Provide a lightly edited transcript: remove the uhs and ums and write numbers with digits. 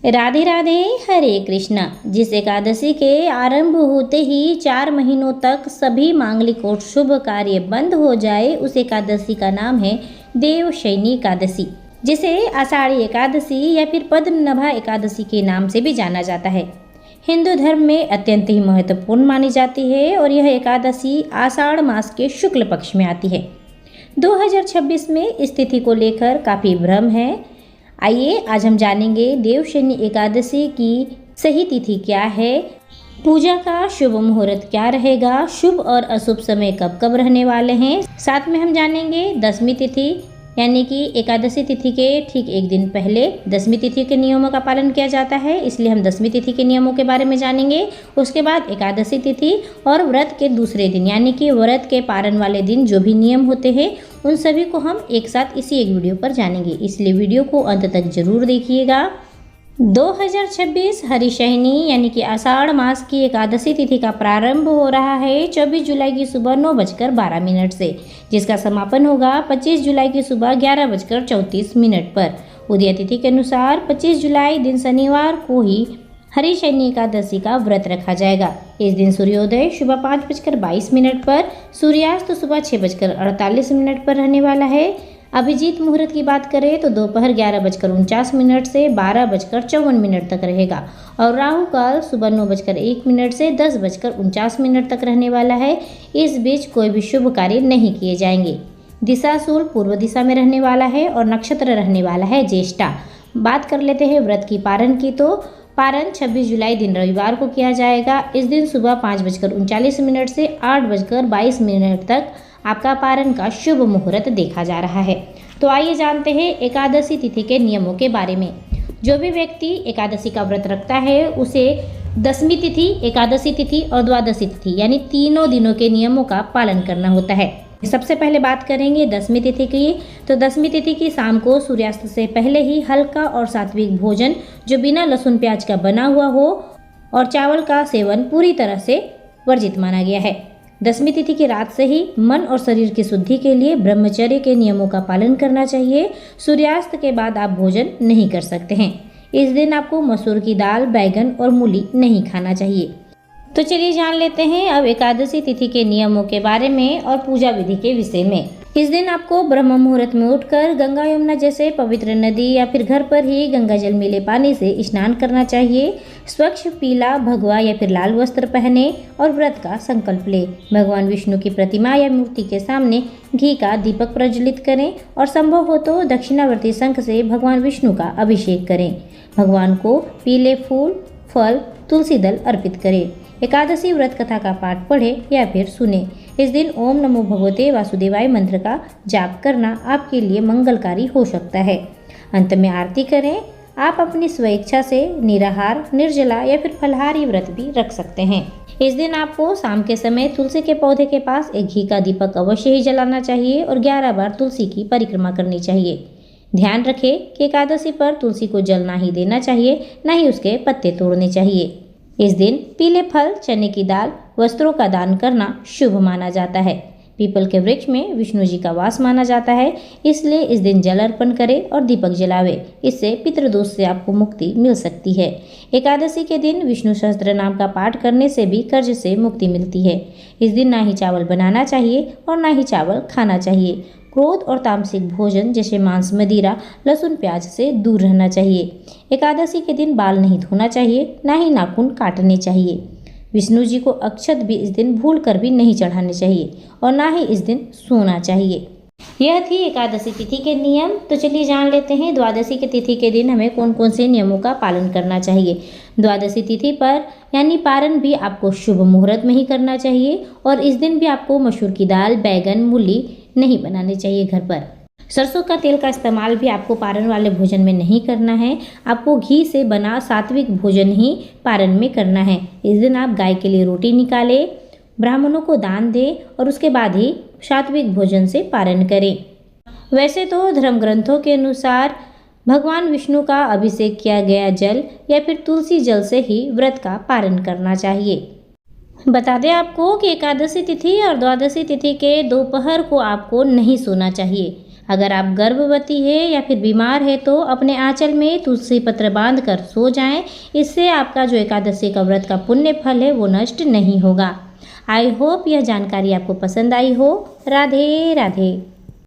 राधे राधे, हरे कृष्णा। जिस एकादशी के आरंभ होते ही 4 महीनों तक सभी मांगलिक और शुभ कार्य बंद हो जाए, उस एकादशी का नाम है देवशयनी एकादशी, जिसे आषाढ़ी एकादशी या फिर पद्मनाभा एकादशी के नाम से भी जाना जाता है। हिंदू धर्म में अत्यंत ही महत्वपूर्ण मानी जाती है और यह एकादशी आषाढ़ मास के शुक्ल पक्ष में आती है। 2026 में इस तिथि को लेकर काफ़ी भ्रम है। आइए आज हम जानेंगे देवशयनी एकादशी की सही तिथि क्या है, पूजा का शुभ मुहूर्त क्या रहेगा, शुभ और अशुभ समय कब कब रहने वाले हैं। साथ में हम जानेंगे दसवीं तिथि यानी कि एकादशी तिथि के ठीक एक दिन पहले दसवीं तिथि के नियमों का पालन किया जाता है, इसलिए हम दसवीं तिथि के नियमों के बारे में जानेंगे। उसके बाद एकादशी तिथि और व्रत के दूसरे दिन यानी कि व्रत के पारण वाले दिन जो भी नियम होते हैं उन सभी को हम एक साथ इसी एक वीडियो पर जानेंगे, इसलिए वीडियो को अंत तक जरूर देखिएगा। 2026 हरिशयनी यानी कि आषाढ़ मास की एकादशी तिथि का प्रारंभ हो रहा है 24 जुलाई की सुबह 9:12 से, जिसका समापन होगा 25 जुलाई की सुबह 11:34 पर। उदय तिथि के अनुसार 25 जुलाई दिन शनिवार को ही हरिशयनी एकादशी का व्रत रखा जाएगा। इस दिन सूर्योदय सुबह 5:22 पर, सूर्यास्त सुबह 6:48 पर रहने वाला है। अभिजीत मुहूर्त की बात करें तो दोपहर 11:49 से 12:54 तक रहेगा और राहु काल सुबह 9:01 से 10:49 तक रहने वाला है। इस बीच कोई भी शुभ कार्य नहीं किए जाएंगे। दिशाशूल पूर्व दिशा में रहने वाला है और नक्षत्र रहने वाला है ज्येष्ठा। बात कर लेते हैं व्रत की पारण की, तो पारण 26 जुलाई दिन रविवार को किया जाएगा। इस दिन सुबह 5:39 से 8:22 तक आपका पारण का शुभ मुहूर्त देखा जा रहा है। तो आइए जानते हैं एकादशी तिथि के नियमों के बारे में। जो भी व्यक्ति एकादशी का व्रत रखता है उसे दसवीं तिथि, एकादशी तिथि और द्वादशी तिथि यानी तीनों दिनों के नियमों का पालन करना होता है। सबसे पहले बात करेंगे दसवीं तिथि की, तो दसवीं तिथि की शाम को सूर्यास्त से पहले ही हल्का और सात्विक भोजन जो बिना लहसुन प्याज का बना हुआ हो और चावल का सेवन पूरी तरह से वर्जित माना गया है। दसवीं तिथि की रात से ही मन और शरीर की शुद्धि के लिए ब्रह्मचर्य के नियमों का पालन करना चाहिए। सूर्यास्त के बाद आप भोजन नहीं कर सकते हैं। इस दिन आपको मसूर की दाल, बैगन और मूली नहीं खाना चाहिए। तो चलिए जान लेते हैं अब एकादशी तिथि के नियमों के बारे में और पूजा विधि के विषय में। इस दिन आपको ब्रह्म मुहूर्त में उठकर गंगा यमुना जैसे पवित्र नदी या फिर घर पर ही गंगा जल मिले पानी से स्नान करना चाहिए। स्वच्छ पीला, भगवा या फिर लाल वस्त्र पहने और व्रत का संकल्प ले। भगवान विष्णु की प्रतिमा या मूर्ति के सामने घी का दीपक प्रज्वलित करें और संभव हो तो दक्षिणावर्ती शंख से भगवान विष्णु का अभिषेक करें। भगवान को पीले फूल, फल, तुलसी दल अर्पित करें। एकादशी व्रत कथा का पाठ पढ़े या फिर सुने। इस दिन ओम नमो भगवते वासुदेवाय मंत्र का जाप करना आपके लिए मंगलकारी हो सकता है। अंत में आरती करें। आप अपनी स्वेच्छा से निराहार, निर्जला या फिर फलाहारी व्रत भी रख सकते हैं। इस दिन आपको शाम के समय तुलसी के पौधे के पास एक घी का दीपक अवश्य ही जलाना चाहिए और 11 बार तुलसी की परिक्रमा करनी चाहिए। ध्यान रखें कि एकादशी पर तुलसी को जल ना ही देना चाहिए, ना ही उसके पत्ते तोड़ने चाहिए। इस दिन पीले फल, चने की दाल, वस्त्रों का दान करना शुभ माना जाता है। पीपल के वृक्ष में विष्णु जी का वास माना जाता है, इसलिए इस दिन जल अर्पण करें और दीपक जलावे। इससे पितृदोष से आपको मुक्ति मिल सकती है। एकादशी के दिन विष्णु सहस्त्र नाम का पाठ करने से भी कर्ज से मुक्ति मिलती है। इस दिन ना ही चावल बनाना चाहिए और ना ही चावल खाना चाहिए। क्रोध और तामसिक भोजन जैसे मांस, मदिरा, लहसुन प्याज से दूर रहना चाहिए। एकादशी के दिन बाल नहीं धोना चाहिए, ना ही नाखून काटने चाहिए। विष्णु जी को अक्षत भी इस दिन भूल कर भी नहीं चढ़ाने चाहिए और ना ही इस दिन सोना चाहिए। यह थी एकादशी तिथि के नियम। तो चलिए जान लेते हैं द्वादशी की तिथि के दिन हमें कौन कौन से नियमों का पालन करना चाहिए। द्वादशी तिथि पर यानी पारण भी आपको शुभ मुहूर्त में ही करना चाहिए और इस दिन भी आपको मसूर की दाल, बैगन, मूली नहीं बनाने चाहिए घर पर। सरसों का तेल का इस्तेमाल भी आपको पारण वाले भोजन में नहीं करना है। आपको घी से बना सात्विक भोजन ही पारण में करना है। इस दिन आप गाय के लिए रोटी निकालें, ब्राह्मणों को दान दें और उसके बाद ही सात्विक भोजन से पारण करें। वैसे तो धर्म ग्रंथों के अनुसार भगवान विष्णु का अभिषेक किया गया जल या फिर तुलसी जल से ही व्रत का पारण करना चाहिए। बता दें आपको कि एकादशी तिथि और द्वादशी तिथि के दोपहर को आपको नहीं सोना चाहिए। अगर आप गर्भवती है या फिर बीमार है तो अपने आंचल में तुलसी पत्र बांध कर सो जाएं। इससे आपका जो एकादशी का व्रत का पुण्य फल है वो नष्ट नहीं होगा। आई होप यह जानकारी आपको पसंद आई हो। राधे राधे।